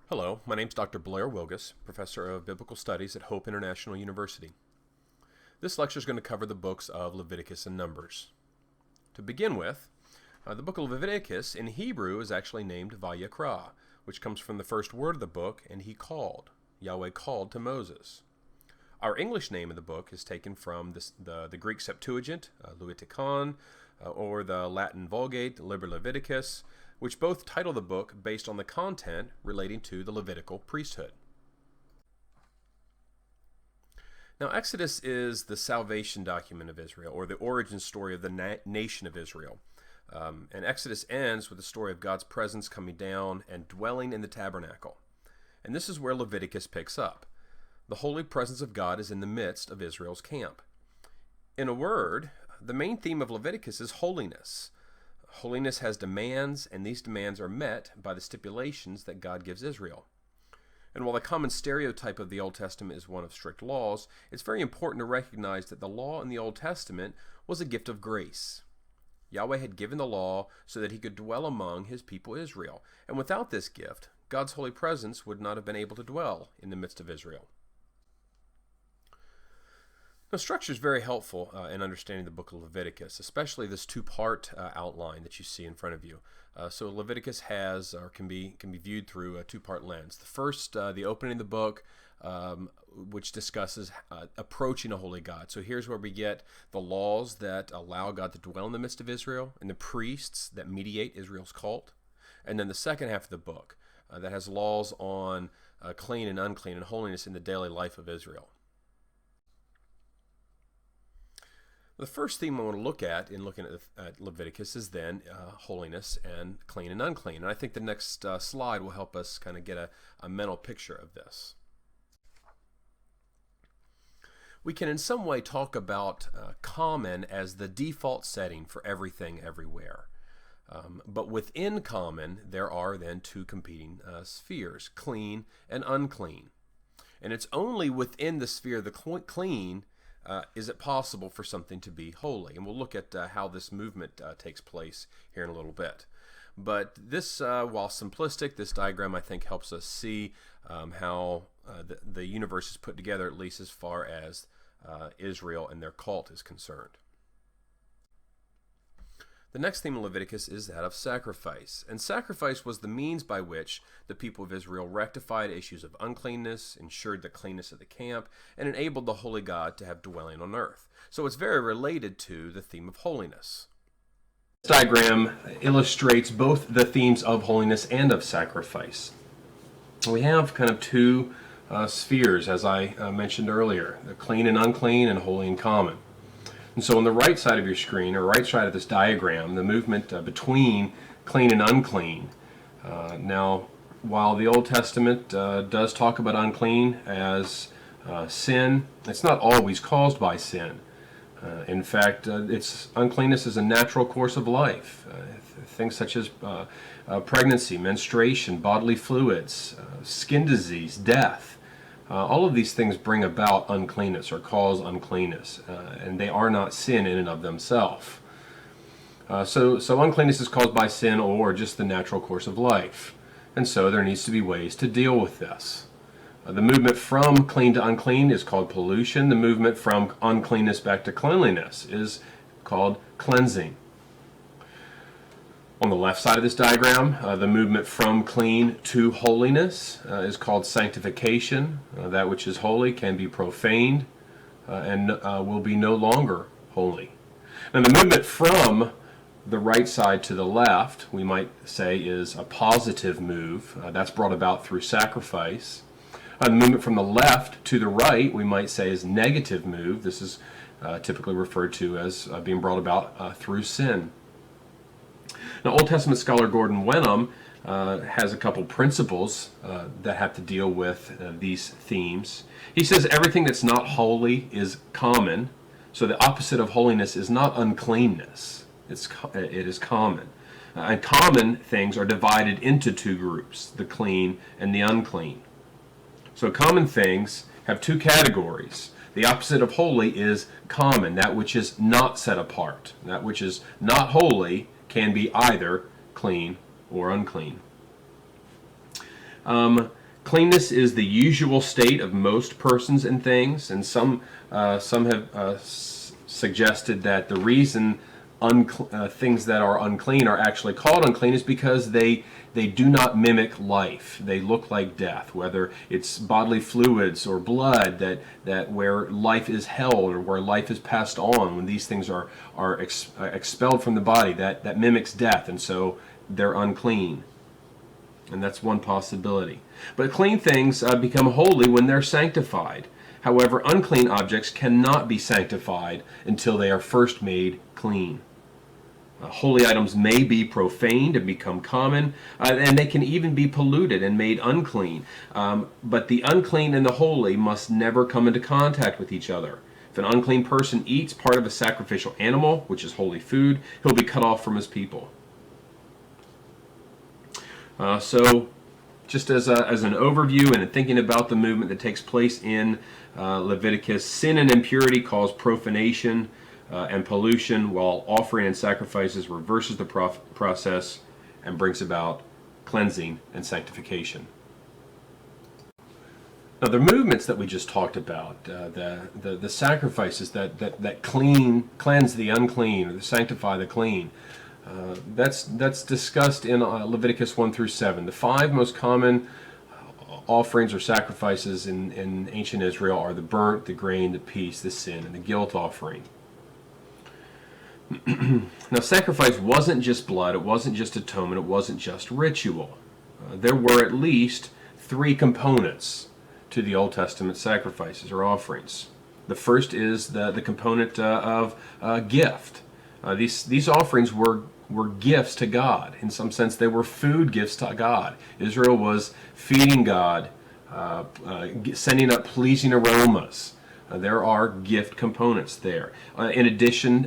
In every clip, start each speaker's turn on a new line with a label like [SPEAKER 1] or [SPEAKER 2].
[SPEAKER 1] Hello, my name is Dr. Blair Wilgus, Professor of Biblical Studies at Hope International University. This lecture is going to cover the books of Leviticus and Numbers. To begin with, the book of Leviticus in Hebrew is actually named Vayikra, which comes from the first word of the book, and he called. Yahweh called to Moses. Our English name of the book is taken from the Greek Septuagint, Leviticon, or the Latin Vulgate, Liber Leviticus, which both title the book based on the content relating to the Levitical priesthood. Now, Exodus is the salvation document of Israel, or the origin story of the nation of Israel. And Exodus ends with the story of God's presence coming down and dwelling in the tabernacle. And this is where Leviticus picks up. The holy presence of God is in the midst of Israel's camp. In a word, the main theme of Leviticus is holiness. Holiness has demands, and these demands are met by the stipulations that God gives Israel. And while the common stereotype of the Old Testament is one of strict laws, it's very important to recognize that the law in the Old Testament was a gift of grace. Yahweh had given the law so that he could dwell among his people Israel. And without this gift, God's holy presence would not have been able to dwell in the midst of Israel. Now, structure is very helpful in understanding the book of Leviticus, especially this two-part outline that you see in front of you. So Leviticus has, or can be viewed through a two-part lens. The first, the opening of the book, which discusses approaching a holy God. So here's where we get the laws that allow God to dwell in the midst of Israel, and the priests that mediate Israel's cult. And then the second half of the book that has laws on clean and unclean and holiness in the daily life of Israel. The first theme I want to look at in looking at Leviticus is then holiness and clean and unclean. And I think the next slide will help us kind of get a mental picture of this. We can in some way talk about common as the default setting for everything everywhere. But within common, there are then two competing spheres, clean and unclean. And it's only within the sphere of the clean is it possible for something to be holy? And we'll look at how this movement takes place here in a little bit. But this, while simplistic, this diagram I think helps us see how the universe is put together, at least as far as Israel and their cult is concerned. The next theme of Leviticus is that of sacrifice. And sacrifice was the means by which the people of Israel rectified issues of uncleanness, ensured the cleanness of the camp, and enabled the holy God to have dwelling on earth. So it's very related to the theme of holiness. This diagram illustrates both the themes of holiness and of sacrifice. We have kind of two spheres, as I mentioned earlier, the clean and unclean and holy and common. And so on the right side of your screen, or right side of this diagram, the movement between clean and unclean. Now, while the Old Testament does talk about unclean as sin, it's not always caused by sin. In fact, uncleanness is a natural course of life. Things such as pregnancy, menstruation, bodily fluids, skin disease, death. All of these things bring about uncleanness or cause uncleanness, and they are not sin in and of themselves. So uncleanness is caused by sin or just the natural course of life, and so there needs to be ways to deal with this. The movement from clean to unclean is called pollution. The movement from uncleanness back to cleanliness is called cleansing. On the left side of this diagram, the movement from clean to holiness is called sanctification. That which is holy can be profaned and will be no longer holy. And the movement from the right side to the left, we might say, is a positive move. That's brought about through sacrifice. The movement from the left to the right, we might say, is negative move. This is typically referred to as being brought about through sin. Now, Old Testament scholar Gordon Wenham has a couple principles that have to deal with these themes. He says everything that's not holy is common, so the opposite of holiness is not uncleanness. It is common. And common things are divided into two groups, the clean and the unclean. So common things have two categories. The opposite of holy is common, that which is not set apart. That which is not holy can be either clean or unclean. Cleanness is the usual state of most persons and things, and some have suggested that the reason things that are unclean are actually called unclean is because they do not mimic life. They look like death, whether it's bodily fluids or blood that where life is held or where life is passed on. When these things are expelled from the body, that mimics death, and so they're unclean. And that's one possibility. But clean things become holy when they're sanctified. However, unclean objects cannot be sanctified until they are first made clean. Holy items may be profaned and become common, and they can even be polluted and made unclean. But the unclean and the holy must never come into contact with each other. If an unclean person eats part of a sacrificial animal, which is holy food, he'll be cut off from his people. So, just as an overview and thinking about the movement that takes place in Leviticus, sin and impurity cause profanation and pollution, while offering and sacrifices reverses the process and brings about cleansing and sanctification. Now, the movements that we just talked about, the sacrifices that cleanse the unclean, or sanctify the clean, that's discussed in Leviticus 1 through 7. The 5 most common offerings or sacrifices in ancient Israel are the burnt, the grain, the peace, the sin, and the guilt offering. Now, sacrifice wasn't just blood, it wasn't just atonement, it wasn't just ritual. There were at least 3 components to the Old Testament sacrifices or offerings. The first is the component of gift. These offerings were gifts to God. In some sense, they were food gifts to God. Israel was feeding God, sending up pleasing aromas. There are gift components there. In addition,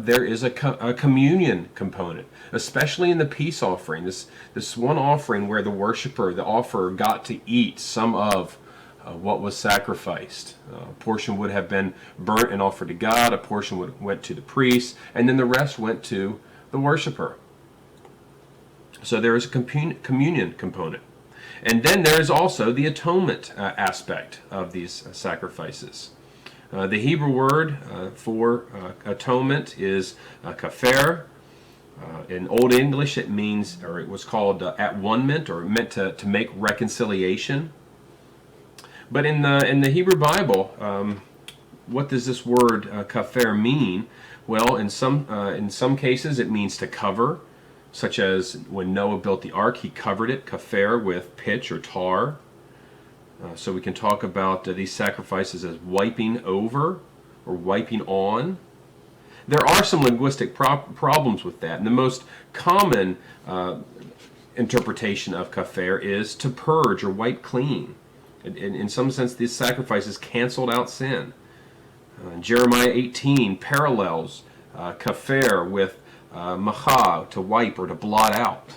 [SPEAKER 1] there is a communion component, especially in the peace offering. This one offering where the offerer, got to eat some of what was sacrificed. A portion would have been burnt and offered to God, a portion went to the priest, and then the rest went to the worshiper. So there is a communion component. And then there is also the atonement aspect of these sacrifices. The Hebrew word for atonement is kafer. In Old English it means, or it was called at-one-ment, or meant to make reconciliation. But in the Hebrew Bible, what does this word kafer mean? Well, in some cases it means to cover, such as when Noah built the ark, he covered it, kafer, with pitch or tar. So we can talk about these sacrifices as wiping over or wiping on. There are some linguistic problems with that, and the most common interpretation of kafer is to purge or wipe clean. In some sense, these sacrifices canceled out sin. Jeremiah 18 parallels kafer with macha, to wipe or to blot out.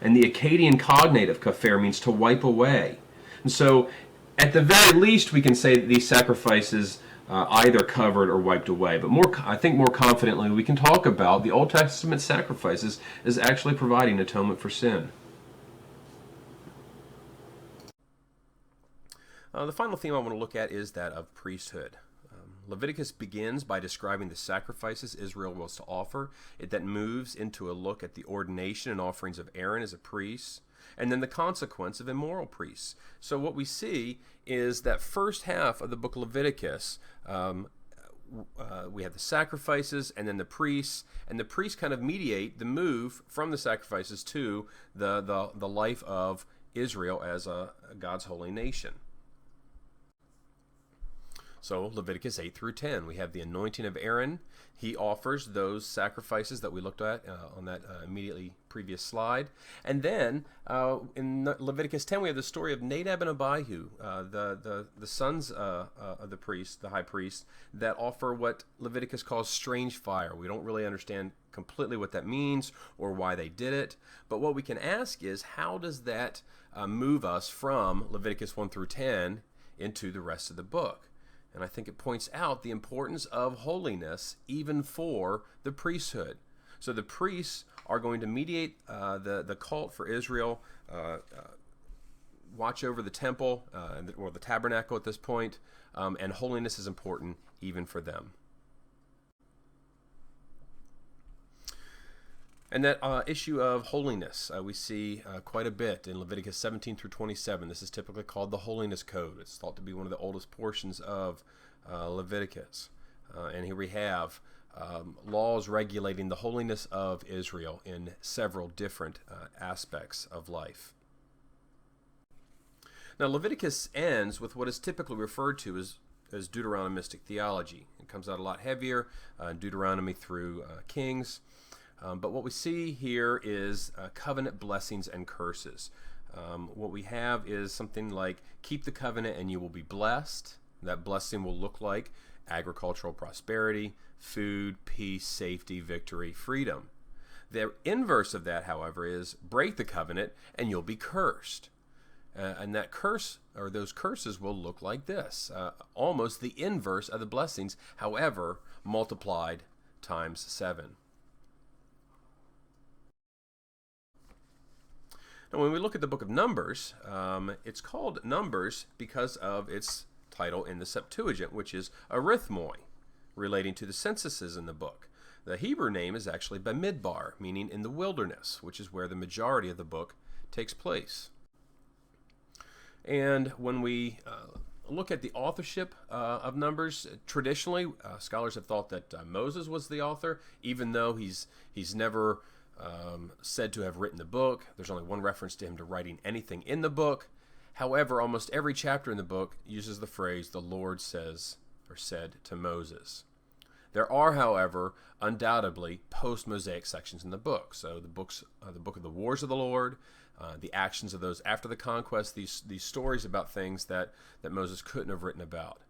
[SPEAKER 1] And the Akkadian cognate of kafer means to wipe away. And so, at the very least, we can say that these sacrifices either covered or wiped away. But I think more confidently, we can talk about the Old Testament sacrifices as actually providing atonement for sin. The final theme I want to look at is that of priesthood. Leviticus begins by describing the sacrifices Israel was to offer. It then moves into a look at the ordination and offerings of Aaron as a priest, and then the consequence of immoral priests. So what we see is that first half of the book of Leviticus, we have the sacrifices and then the priests, and the priests kind of mediate the move from the sacrifices to the life of Israel as God's holy nation. So Leviticus 8 through 10, we have the anointing of Aaron. He offers those sacrifices that we looked at on that immediately previous slide. And then in Leviticus 10, we have the story of Nadab and Abihu, the sons of the priest, the high priest, that offer what Leviticus calls strange fire. We don't really understand completely what that means or why they did it. But what we can ask is, how does that move us from Leviticus 1 through 10 into the rest of the book? And I think it points out the importance of holiness even for the priesthood. So the priests are going to mediate the cult for Israel. watch over the temple, or the tabernacle at this point, and holiness is important even for them. And that issue of holiness we see quite a bit in Leviticus 17 through 27. This is typically called the Holiness Code. It's thought to be one of the oldest portions of Leviticus. And here we have laws regulating the holiness of Israel in several different aspects of life. Now, Leviticus ends with what is typically referred to as Deuteronomistic theology. It comes out a lot heavier in Deuteronomy through Kings. But what we see here is covenant blessings and curses. What we have is something like, keep the covenant and you will be blessed. That blessing will look like agricultural prosperity, food, peace, safety, victory, freedom. The inverse of that, however, is break the covenant and you'll be cursed. And that curse, or those curses, will look like this. Almost the inverse of the blessings, however, multiplied times 7. Now, when we look at the book of Numbers, it's called Numbers because of its title in the Septuagint, which is arithmoi, relating to the censuses in the book. The Hebrew name is actually Bamidbar, meaning in the wilderness, which is where the majority of the book takes place. And when we look at the authorship of Numbers, traditionally, scholars have thought that Moses was the author, even though he's never said to have written the book. There's only one reference to him to writing anything in the book. However, almost every chapter in the book uses the phrase, the Lord says, or said to Moses. There are, however, undoubtedly post-Mosaic sections in the book. So the book of the wars of the Lord, the actions of those after the conquest, these stories about things that Moses couldn't have written about.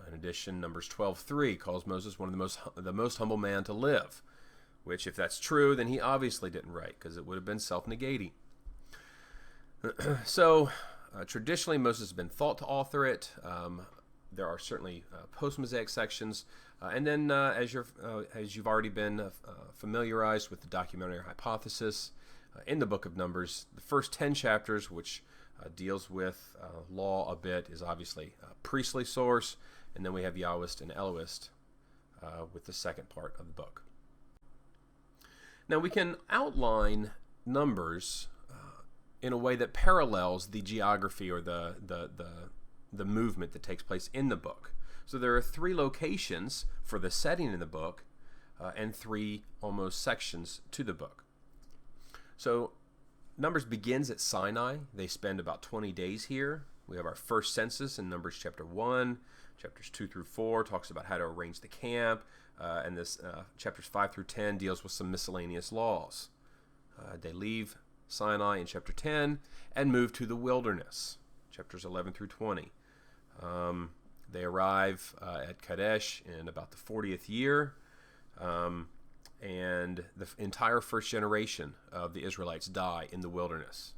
[SPEAKER 1] In addition, Numbers 12:3 calls Moses one of the most humble man to live, which, if that's true, then he obviously didn't write, because it would have been self-negating. So, traditionally, Moses has been thought to author it. There are certainly post-Mosaic sections. And then, as you've already been familiarized with the documentary hypothesis, in the book of Numbers, the first 10 chapters, which deals with law a bit, is obviously a priestly source. And then we have Yahwist and Elohist with the second part of the book. Now, we can outline Numbers in a way that parallels the geography or the movement that takes place in the book. So there are 3 locations for the setting in the book and 3 almost sections to the book. So Numbers begins at Sinai. They spend about 20 days here. We have our first census in Numbers chapter 1. Chapters 2 through 4 talks about how to arrange the camp. And this chapters 5 through 10 deals with some miscellaneous laws. They leave Sinai in chapter 10 and move to the wilderness, chapters 11 through 20. They arrive at Kadesh in about the 40th year, and the entire first generation of the Israelites die in the wilderness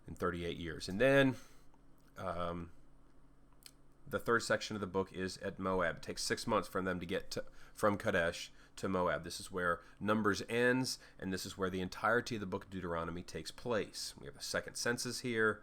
[SPEAKER 1] in 38 years. And then the third section of the book is at Moab. It takes 6 months for them to get from Kadesh to Moab. This is where Numbers ends, and this is where the entirety of the book of Deuteronomy takes place. We have a second census here,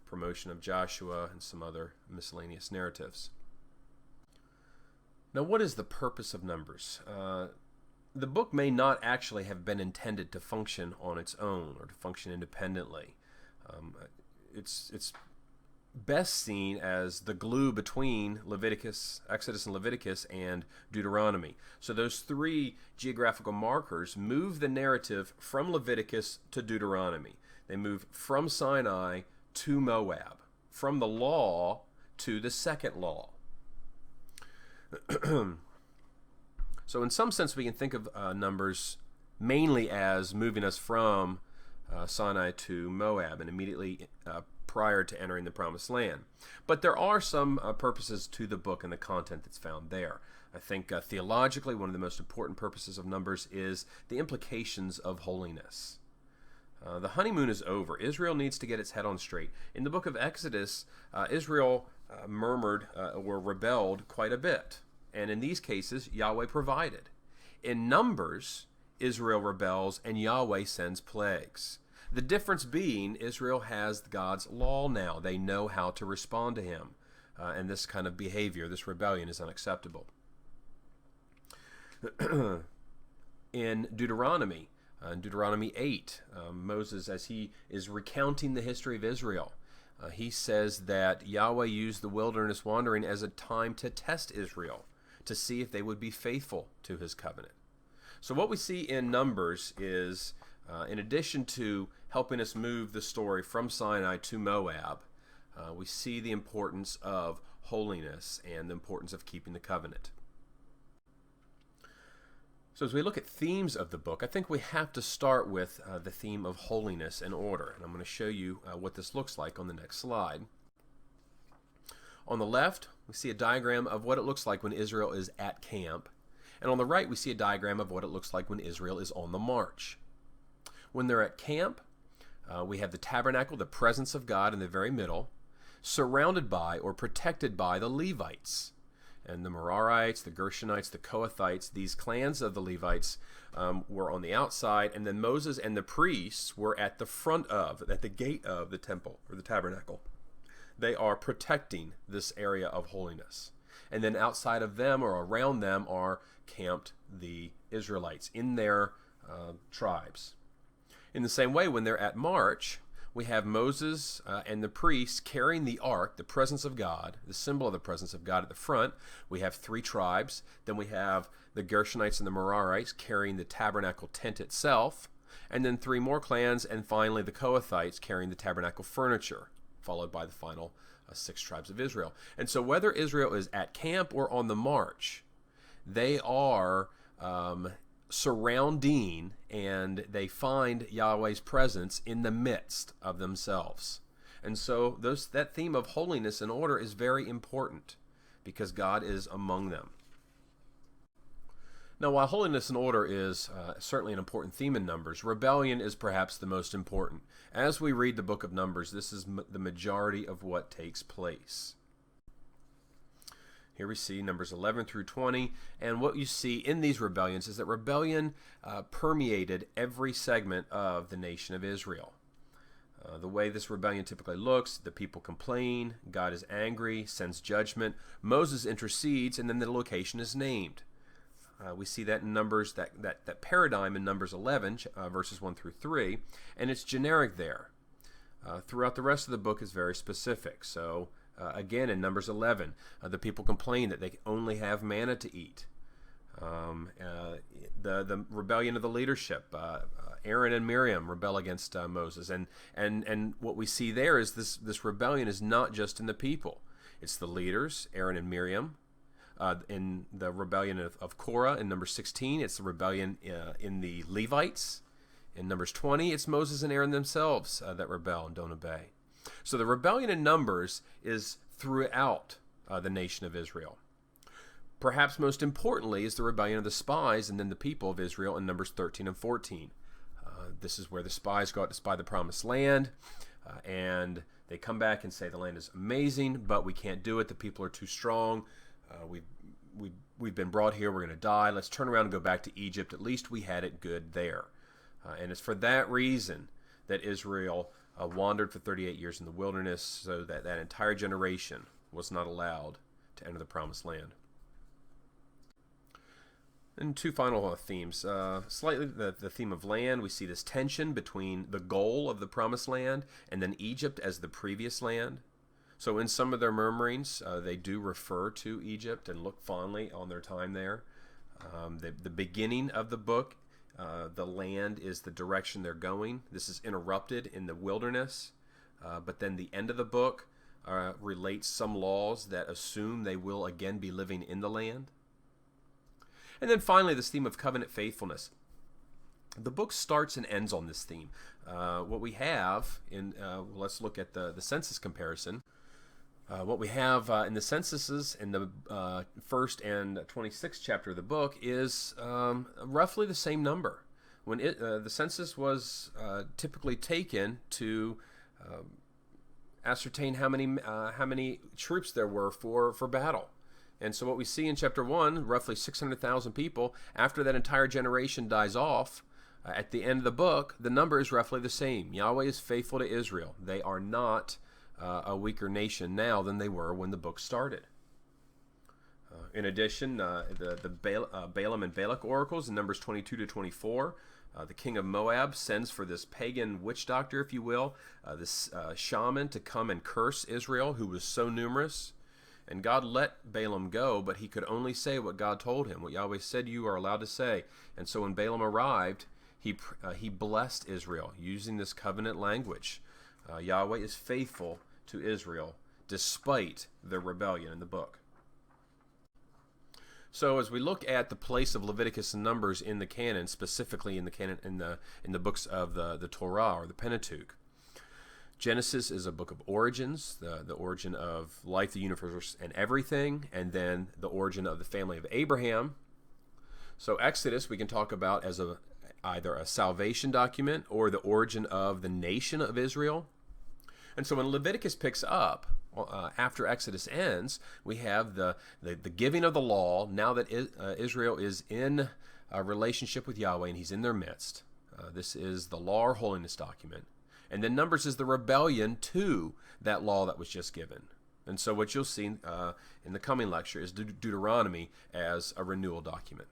[SPEAKER 1] promotion of Joshua, and some other miscellaneous narratives. Now, what is the purpose of Numbers? The book may not actually have been intended to function on its own or to function independently. It's best seen as the glue between Exodus and Leviticus, and Deuteronomy. So those 3 geographical markers move the narrative from Leviticus to Deuteronomy. They move from Sinai to Moab, from the law to the second law. So in some sense, we can think of Numbers mainly as moving us from Sinai to Moab, and immediately prior to entering the Promised Land. But there are some purposes to the book and the content that's found there. I think theologically, one of the most important purposes of Numbers is the implications of holiness. The honeymoon is over. Israel needs to get its head on straight. In the book of Exodus, Israel murmured or rebelled quite a bit. And in these cases, Yahweh provided. In Numbers, Israel rebels and Yahweh sends plagues. The difference being Israel has God's law now. They know how to respond to him. And this kind of behavior, this rebellion, is unacceptable. In Deuteronomy 8, Moses, as he is recounting the history of Israel, he says that Yahweh used the wilderness wandering as a time to test Israel, to see if they would be faithful to his covenant. So what we see in Numbers is, in addition to helping us move the story from Sinai to Moab, we see the importance of holiness and the importance of keeping the covenant. So as we look at themes of the book, I think we have to start with the theme of holiness and order. And I'm going to show you what this looks like on the next slide. On the left, we see a diagram of what it looks like when Israel is at camp. And on the right, we see a diagram of what it looks like when Israel is on the march. When they're at camp, we have the tabernacle, the presence of God in the very middle, surrounded by or protected by the Levites. And the Merarites, the Gershonites, the Kohathites, these clans of the Levites were on the outside, and then Moses and the priests were at the front of, at the gate of the temple, or the tabernacle. They are protecting this area of holiness. And then outside of them or around them are camped the Israelites in their tribes. In the same way, when they're at march, we have Moses and the priests carrying the ark, the presence of God, the symbol of the presence of God at the front. We have 3 tribes. Then we have the Gershonites and the Merarites carrying the tabernacle tent itself. And then 3 more clans, and finally the Kohathites carrying the tabernacle furniture, followed by the final 6 tribes of Israel. And so whether Israel is at camp or on the march, they are surrounding, and they find Yahweh's presence in the midst of themselves. And so that theme of holiness and order is very important because God is among them. Now, while holiness and order is certainly an important theme in Numbers, rebellion is perhaps the most important. As we read the book of Numbers, this is the majority of what takes place. Here we see Numbers 11 through 20, and what you see in these rebellions is that rebellion permeated every segment of the nation of Israel. The way this rebellion typically looks, the people complain, God is angry, sends judgment, Moses intercedes, and then the location is named. We see that in Numbers, that paradigm in Numbers 11, verses 1 through 3, and it's generic there. Throughout the rest of the book is very specific. So, again, in Numbers 11, the people complain that they only have manna to eat. The rebellion of the leadership, Aaron and Miriam rebel against Moses, and what we see there is this rebellion is not just in the people. It's the leaders, Aaron and Miriam. In the rebellion of Korah in Numbers 16, it's the rebellion in the Levites. In Numbers 20, it's Moses and Aaron themselves that rebel and don't obey. So the rebellion in Numbers is throughout the nation of Israel. Perhaps most importantly is the rebellion of the spies and then the people of Israel in Numbers 13 and 14. This is where the spies go out to spy the promised land, and they come back and say the land is amazing, but we can't do it. The people are too strong. We've been brought here. We're going to die. Let's turn around and go back to Egypt. At least we had it good there. And it's for that reason that Israel wandered for 38 years in the wilderness, so that entire generation was not allowed to enter the promised land. And 2 final themes. Slightly the theme of land. We see this tension between the goal of the promised land and then Egypt as the previous land. So in some of their murmurings, they do refer to Egypt and look fondly on their time there. The beginning of the book, the land is the direction they're going. This is interrupted in the wilderness. But then the end of the book relates some laws that assume they will again be living in the land. And then finally, this theme of covenant faithfulness. The book starts and ends on this theme. What we have let's look at the census comparison. What we have in the censuses in the 1st and 26th chapter of the book is roughly the same number. When the census was typically taken to ascertain how many troops there were for battle. And so what we see in chapter 1, roughly 600,000 people, after that entire generation dies off, At the end of the book, the number is roughly the same. Yahweh is faithful to Israel. They are not a weaker nation now than they were when the book started. In addition, the Balaam and Balak oracles in Numbers 22 to 24, the king of Moab sends for this pagan witch doctor, if you will, this shaman to come and curse Israel, who was so numerous. And God let Balaam go, but he could only say what God told him, what Yahweh said you are allowed to say. And so when Balaam arrived, he blessed Israel using this covenant language. Yahweh is faithful to Israel despite their rebellion in the book. So as we look at the place of Leviticus and Numbers in the canon, specifically in the canon in the books of the Torah or the Pentateuch, Genesis is a book of origins, the origin of life, the universe, and everything, and then the origin of the family of Abraham. So Exodus we can talk about as either a salvation document or the origin of the nation of Israel. And so when Leviticus picks up, after Exodus ends, we have the giving of the law, now that Israel is in a relationship with Yahweh and he's in their midst. This is the law or holiness document. And then Numbers is the rebellion to that law that was just given. And so what you'll see in the coming lecture is Deuteronomy as a renewal document.